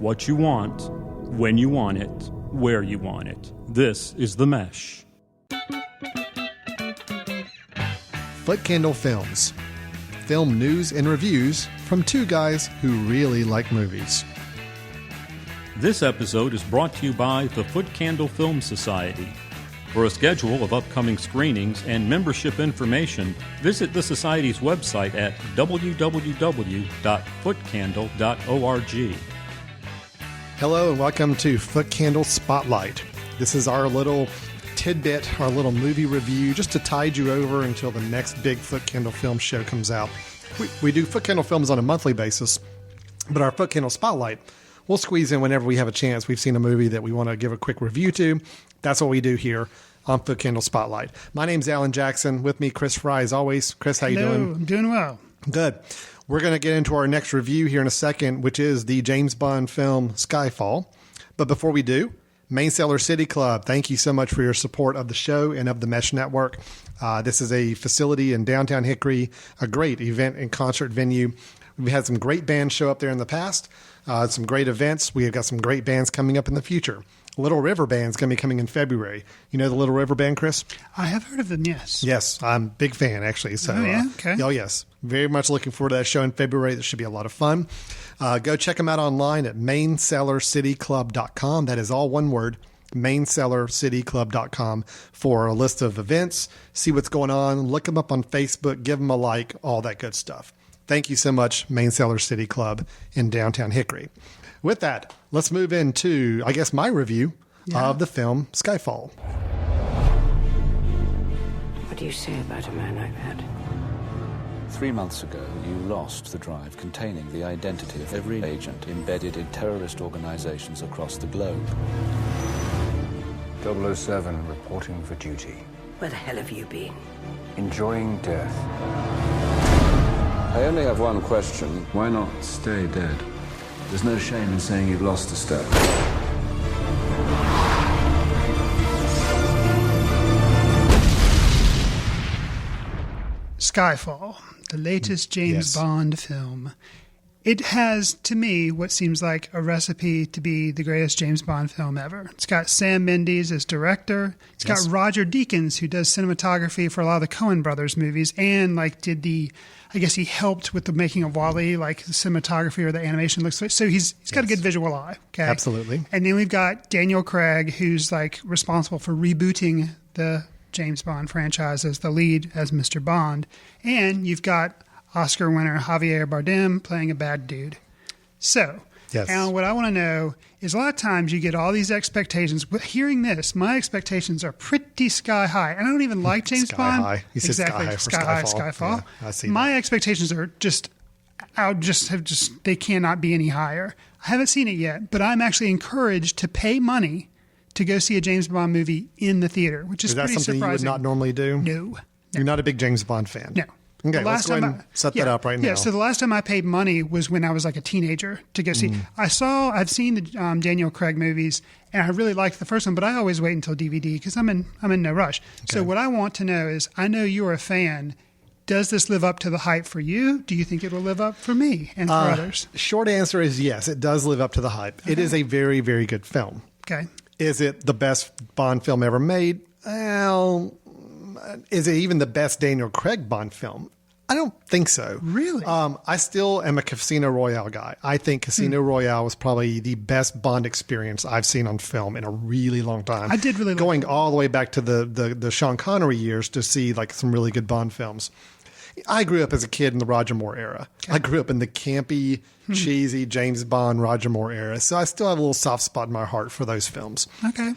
what you want, when you want it, where you want it. This is The Mesh. Footcandle Films. Film news and reviews from two guys who really like movies. This episode is brought to you by the Footcandle Film Society. For a schedule of upcoming screenings and membership information, visit the Society's website at www.footcandle.org. Hello and welcome to Footcandle Spotlight. This is our little tidbit, our little movie review, just to tide you over until the next big Footcandle film show comes out. We do Footcandle films on a monthly basis, but our Footcandle Spotlight, we'll squeeze in whenever we have a chance. We've seen a movie that we want to give a quick review to. That's what we do here on Footcandle Spotlight. My name's Alan Jackson. With me, Chris Fry, as always. Chris, how you doing? I'm doing well. Good. We're going to get into our next review here in a second, which is the James Bond film Skyfall. But before we do, Main Cellar City Club, thank you so much for your support of the show and of the Mesh Network. This is a facility in downtown Hickory, a great event and concert venue. We've had some great bands show up there in the past, some great events. We have got some great bands coming up in the future. Little River Band's going to be coming in February. You know the Little River Band, Chris? I have heard of them, yes. Yes, I'm a big fan, actually. So, oh, yeah? Okay. Oh, yes. Very much looking forward to that show in February. That should be a lot of fun. Go check them out online at maincellarcityclub.com. That is all one word, maincellarcityclub.com, for a list of events. See what's going on. Look them up on Facebook. Give them a like, all that good stuff. Thank you so much, Main Cellar City Club in downtown Hickory. With that, let's move into, I guess, my review of the film Skyfall. What do you say about a man like that? 3 months ago, you lost the drive containing the identity of every agent embedded in terrorist organizations across the globe. 007 reporting for duty. Where the hell have you been? Enjoying death. I only have one question. Why not stay dead? There's no shame in saying you've lost a step. Skyfall, the latest James Bond film. It has, to me, what seems like a recipe to be the greatest James Bond film ever. It's got Sam Mendes as director. It's got Roger Deakins, who does cinematography for a lot of the Coen brothers movies, and I guess he helped with the making of WALL-E, like the cinematography or the animation looks like. So he's got a good visual eye. Okay? Absolutely. And then we've got Daniel Craig, who's like responsible for rebooting the James Bond franchise as the lead as Mr. Bond. And you've got Oscar winner Javier Bardem playing a bad dude. So, Alan, what I want to know is a lot of times you get all these expectations. But hearing this, my expectations are pretty sky high. And I don't even like James Bond. High. He said exactly. Sky high for Skyfall. Yeah, I see my that. expectations are they cannot be any higher. I haven't seen it yet, but I'm actually encouraged to pay money to go see a James Bond movie in the theater, which is pretty something surprising. You would not normally do? No. You're not a big James Bond fan? No. Okay, let's go ahead and set that up right now. Yeah, so the last time I paid money was when I was like a teenager to go see. I've seen the Daniel Craig movies, and I really liked the first one, but I always wait until DVD because I'm in no rush. Okay. So what I want to know is, I know you're a fan. Does this live up to the hype for you? Do you think it will live up for me and for others? Short answer is yes, it does live up to the hype. Okay. It is a very, very good film. Okay. Is it the best Bond film ever made? Well, is it even the best Daniel Craig Bond film? I don't think so. Really? I still am a Casino Royale guy. I think Casino Royale was probably the best Bond experience I've seen on film in a really long time. I did really going all the way back to the Sean Connery years to see like some really good Bond films. I grew up as a kid in the Roger Moore era. Okay. I grew up in the campy, cheesy James Bond Roger Moore era. So I still have a little soft spot in my heart for those films. Okay.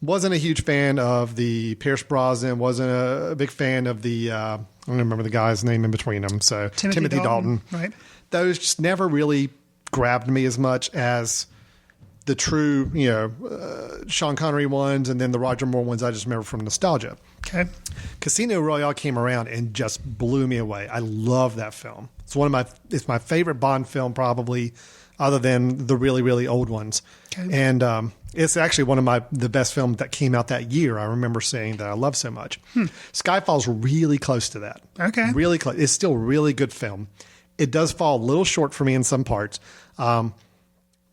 Wasn't a huge fan of the Pierce Brosnan. Wasn't a big fan of the, I don't remember the guy's name in between them. So Timothy Dalton. Right. Those just never really grabbed me as much as the true, Sean Connery ones, and then the Roger Moore ones I just remember from nostalgia. Okay. Casino Royale came around and just blew me away. I love that film. It's my favorite Bond film probably, other than the really, really old ones. Okay. And it's actually one of the best films that came out that year. I remember saying that I love so much. Skyfall's really close to that. Okay. Really close. It's still a really good film. It does fall a little short for me in some parts.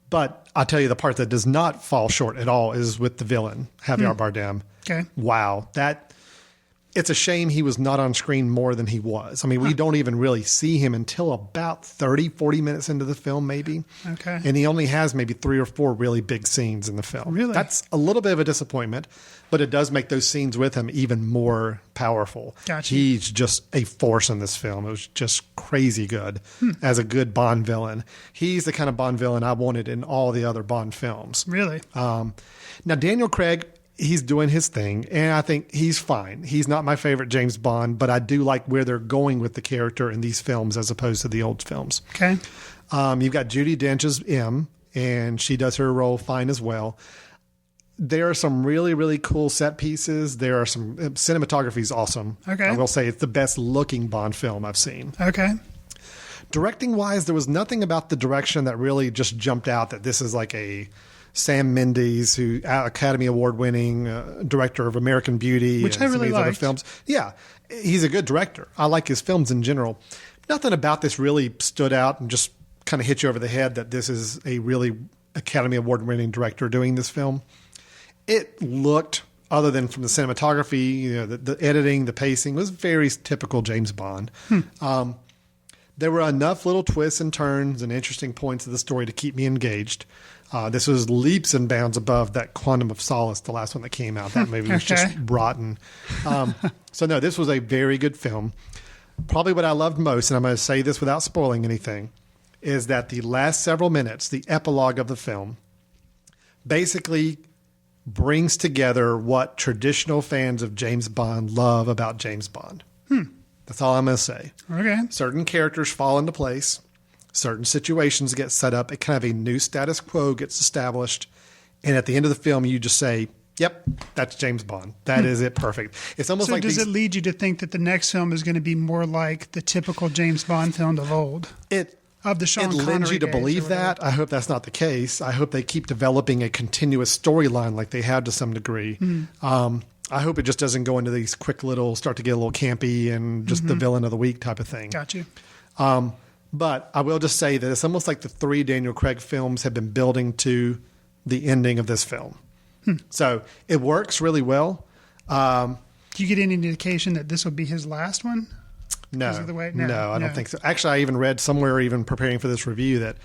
But I'll tell you, the part that does not fall short at all is with the villain, Javier Bardem. Okay. Wow. It's a shame he was not on screen more than he was. I mean, we don't even really see him until about 30, 40 minutes into the film, maybe. Okay. And he only has maybe 3 or 4 really big scenes in the film. Really? That's a little bit of a disappointment, but it does make those scenes with him even more powerful. Gotcha. He's just a force in this film. It was just crazy good as a good Bond villain. He's the kind of Bond villain I wanted in all the other Bond films. Really? Now, Daniel Craig, he's doing his thing, and I think he's fine. He's not my favorite James Bond, but I do like where they're going with the character in these films as opposed to the old films. Okay. You've got Judi Dench as M, and she does her role fine as well. There are some really, really cool set pieces. There are some cinematography is awesome. Okay. I will say it's the best looking Bond film I've seen. Okay. Directing wise, there was nothing about the direction that really just jumped out that this is like a Sam Mendes, who Academy Award winning director of American Beauty, which and I some of really these other liked. films. Yeah, he's a good director. I like his films in general. Nothing about this really stood out and just kind of hit you over the head that this is a really Academy Award winning director doing this film. It looked, other than from the cinematography, the editing, the pacing, was very typical James Bond. There were enough little twists and turns and interesting points of the story to keep me engaged. This was leaps and bounds above that Quantum of Solace, the last one that came out. That movie was just rotten. So no, this was a very good film. Probably what I loved most, and I'm going to say this without spoiling anything, is that the last several minutes, the epilogue of the film, basically brings together what traditional fans of James Bond love about James Bond. That's all I'm going to say. Okay. Certain characters fall into place. Certain situations get set up. A kind of a new status quo gets established. And at the end of the film, you just say, yep, that's James Bond. That is it. Perfect. It's almost So like does it lead you to think that the next film is going to be more like the typical James Bond film of old? Of the Sean it lends Connery you to days believe or whatever? that. I hope that's not the case. I hope they keep developing a continuous storyline like they have to some degree. I hope it just doesn't go into these quick little, start to get a little campy and just the villain of the week type of thing. Got you. But I will just say that it's almost like the 3 Daniel Craig films have been building to the ending of this film. So it works really well. Do you get any indication that this will be his last one? No, Because of the way- no, no, I don't no. think so. Actually, I even read somewhere, even preparing for this review, that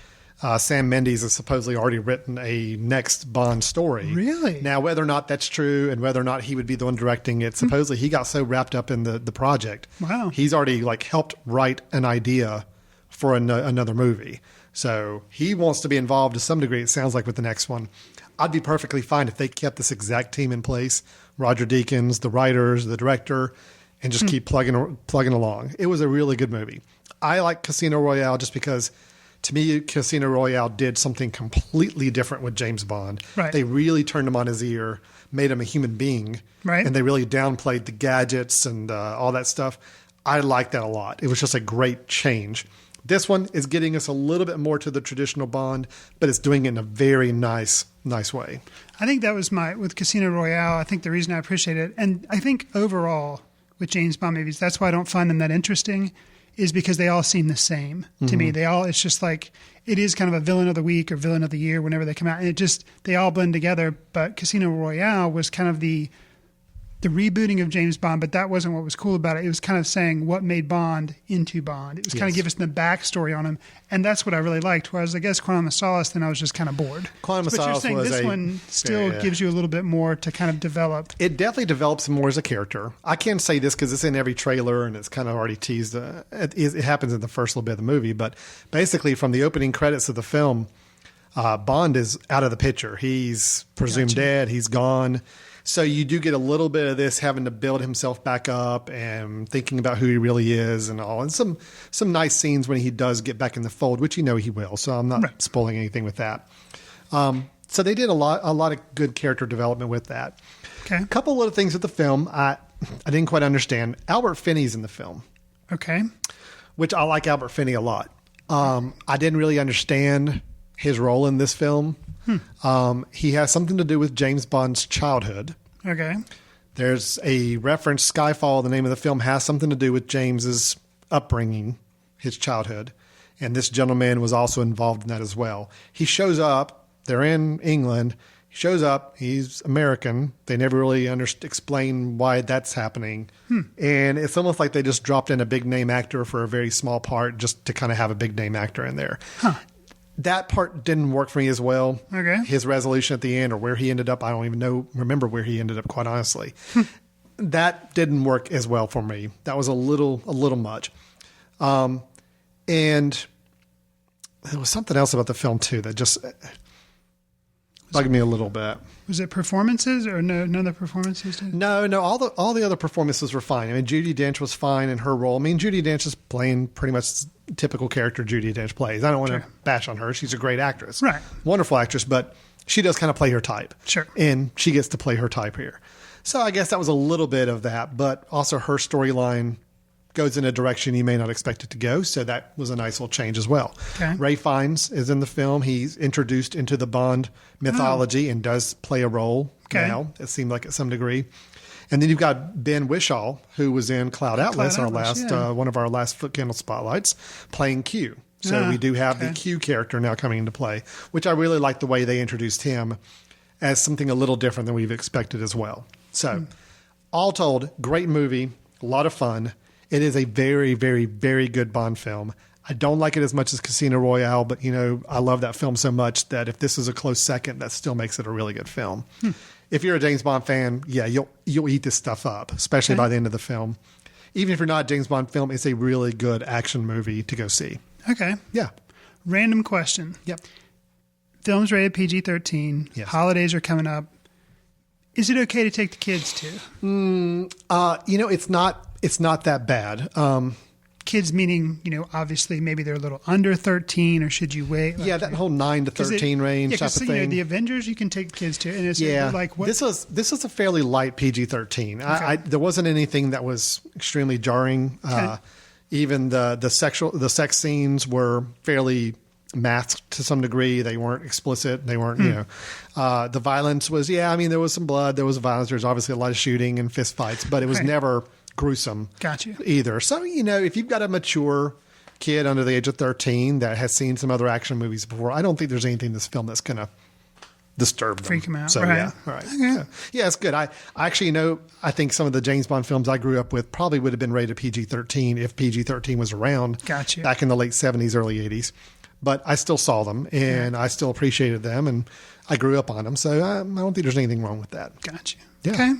Sam Mendes has supposedly already written a next Bond story. Really? Now, whether or not that's true and whether or not he would be the one directing it, supposedly he got so wrapped up in the project. Wow. He's already helped write an idea for another movie. So he wants to be involved to some degree, it sounds like, with the next one. I'd be perfectly fine if they kept this exact team in place, Roger Deakins, the writers, the director, and just keep plugging along. It was a really good movie. I like Casino Royale just because, to me, Casino Royale did something completely different with James Bond. Right. They really turned him on his ear, made him a human being, Right. and they really downplayed the gadgets and all that stuff. I like that a lot. It was just a great change. This one is getting us a little bit more to the traditional Bond, but it's doing it in a very nice way. I think that was with Casino Royale, I think the reason I appreciate it, and I think overall with James Bond movies, that's why I don't find them that interesting, is because they all seem the same to me. It's just like, it is kind of a villain of the week or villain of the year whenever they come out, and they all blend together. But Casino Royale was kind of the rebooting of James Bond, but that wasn't what was cool about it. It was kind of saying what made Bond into Bond. It was kind of give us the backstory on him, and that's what I really liked. Whereas I guess Quantum of Solace, then I was just kind of bored. Quantum of But you're Solace saying was this one still gives you a little bit more to kind of develop. It definitely develops more as a character. I can't say this because it's in every trailer and it's kind of already teased. It happens in the first little bit of the movie, but basically from the opening credits of the film, Bond is out of the picture. He's presumed dead. He's gone. So you do get a little bit of this having to build himself back up and thinking about who he really is and all. And some nice scenes when he does get back in the fold, which you know he will. So I'm not spoiling anything with that. So they did a lot of good character development with that. Okay. A couple little things with the film I didn't quite understand. Albert Finney's in the film, Okay. which I like Albert Finney a lot. I didn't really understand his role in this film. He has something to do with James Bond's childhood. Okay. There's a reference, Skyfall, the name of the film, has something to do with James's upbringing, his childhood. and this gentleman was also involved in that as well. He shows up. They're in England. He shows up. He's American. They never really explain why that's happening. And it's almost like they just dropped in a big name actor for a very small part just to kind of have a big name actor in there. That part didn't work for me as well. Okay. His resolution at the end or where he ended up, I don't even remember where he ended up, quite honestly. That didn't work as well for me. That was a little much. And there was something else about the film too that just bugged me a little bit. Was it performances or none of the performances did? No. All the other performances were fine. I mean, Judi Dench was fine in her role. I mean, Judi Dench is playing pretty much the typical character Judi Dench plays. I don't want to bash on her. She's a great actress. Right. Wonderful actress, but she does kind of play her type. Sure. And she gets to play her type here. So I guess that was a little bit of that, but also her storyline goes in a direction you may not expect it to go. So that was a nice little change as well. Okay. Ralph Fiennes is in the film. He's introduced into the Bond mythology and does play a role now, it seemed like at some degree. And then you've got Ben Whishaw, who was in Cloud Atlas, one of our last Footcandle spotlights, playing Q. So we do have the Q character now coming into play, which I really like the way they introduced him as something a little different than we've expected as well. So all told, great movie, a lot of fun. It is a very, very, very good Bond film. I don't like it as much as Casino Royale, but, I love that film so much that if this is a close second, that still makes it a really good film. If you're a James Bond fan, you'll eat this stuff up, especially by the end of the film. Even if you're not a James Bond film, it's a really good action movie to go see. Okay. Yeah. Random question. Yep. Film's rated PG-13. Yes. Holidays are coming up. Is it okay to take the kids to? It's not that bad. Kids meaning, obviously maybe they're a little under 13, or should you wait? That whole 9 to 13 range type of thing. The Avengers you can take kids to, and it's like what? This was a fairly light PG-13. Okay. There wasn't anything that was extremely jarring. Okay. Even the sex scenes were fairly masked to some degree. They weren't explicit. They weren't, the violence was, there was some blood. There was violence. There's obviously a lot of shooting and fist fights, but it was never gruesome either. So, if you've got a mature kid under the age of 13 that has seen some other action movies before, I don't think there's anything in this film that's going to disturb them. Freak them out. So, right. All right. Okay. Yeah, it's good. I actually I think some of the James Bond films I grew up with probably would have been rated PG-13 if PG-13 was around back in the late 70s, early 80s. But I still saw them, and I still appreciated them, and I grew up on them. So I don't think there's anything wrong with that. Gotcha. Yeah. Okay.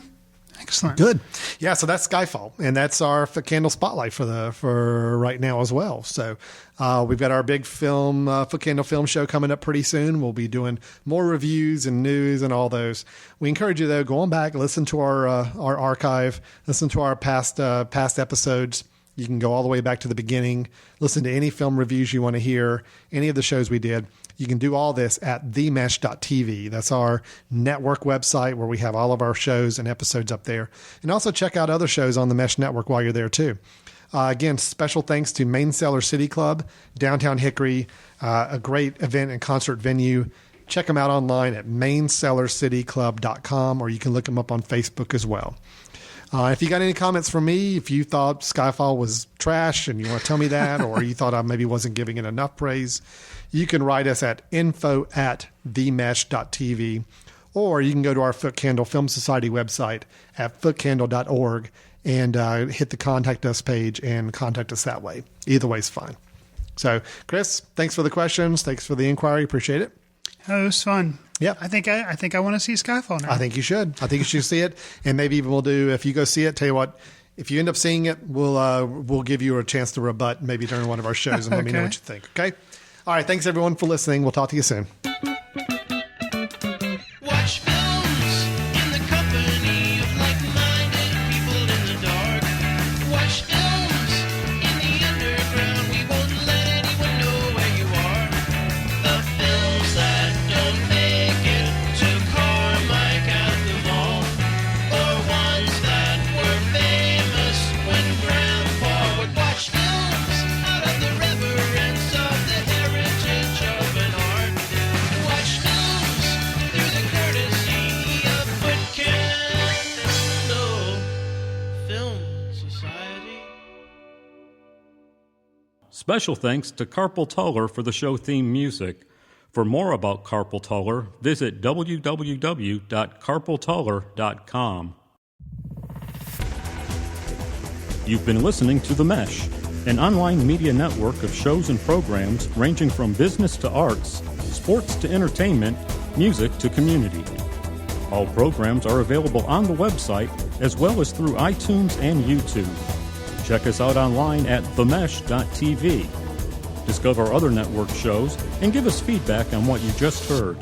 Excellent. Good. Yeah, so that's Skyfall, and that's our Footcandle Spotlight for right now as well. So we've got our big film, Footcandle Film Show coming up pretty soon. We'll be doing more reviews and news and all those. We encourage you, though, go on back, listen to our archive, listen to our past episodes. You can go all the way back to the beginning, listen to any film reviews you want to hear, any of the shows we did. You can do all this at themesh.tv. That's our network website where we have all of our shows and episodes up there. And also check out other shows on the Mesh Network while you're there too. Again, special thanks to Main Cellar City Club, downtown Hickory, a great event and concert venue. Check them out online at maincellarcityclub.com, or you can look them up on Facebook as well. If you got any comments from me, if you thought Skyfall was trash and you want to tell me that, or you thought I maybe wasn't giving it enough praise, you can write us at info@themesh.tv, or you can go to our Footcandle Film Society website at footcandle.org and hit the contact us page and contact us that way. Either way is fine. So, Chris, thanks for the questions. Thanks for the inquiry. Appreciate it. Oh, it was fun. Yeah, I think I want to see Skyfall now. I think you should. I think you should see it, and maybe even we'll do, if you go see it. Tell you what, if you end up seeing it, we'll give you a chance to rebut maybe during one of our shows, and let me know what you think. Okay. All right. Thanks everyone for listening. We'll talk to you soon. Watch films in the company of like-minded people in the dark. Watch films in the underground. We won't let anyone know where you are. The films that don't make it to Carmike at the mall, or ones that were famous when Grandpa would watch films out of the reverence of the heritage of an art. Special thanks to Carpal Tuller for the show theme music. For more about Carpal Tuller, visit www.carpaltuller.com. You've been listening to The Mesh, an online media network of shows and programs ranging from business to arts, sports to entertainment, music to community. All programs are available on the website as well as through iTunes and YouTube. Check us out online at themesh.tv. Discover other network shows and give us feedback on what you just heard.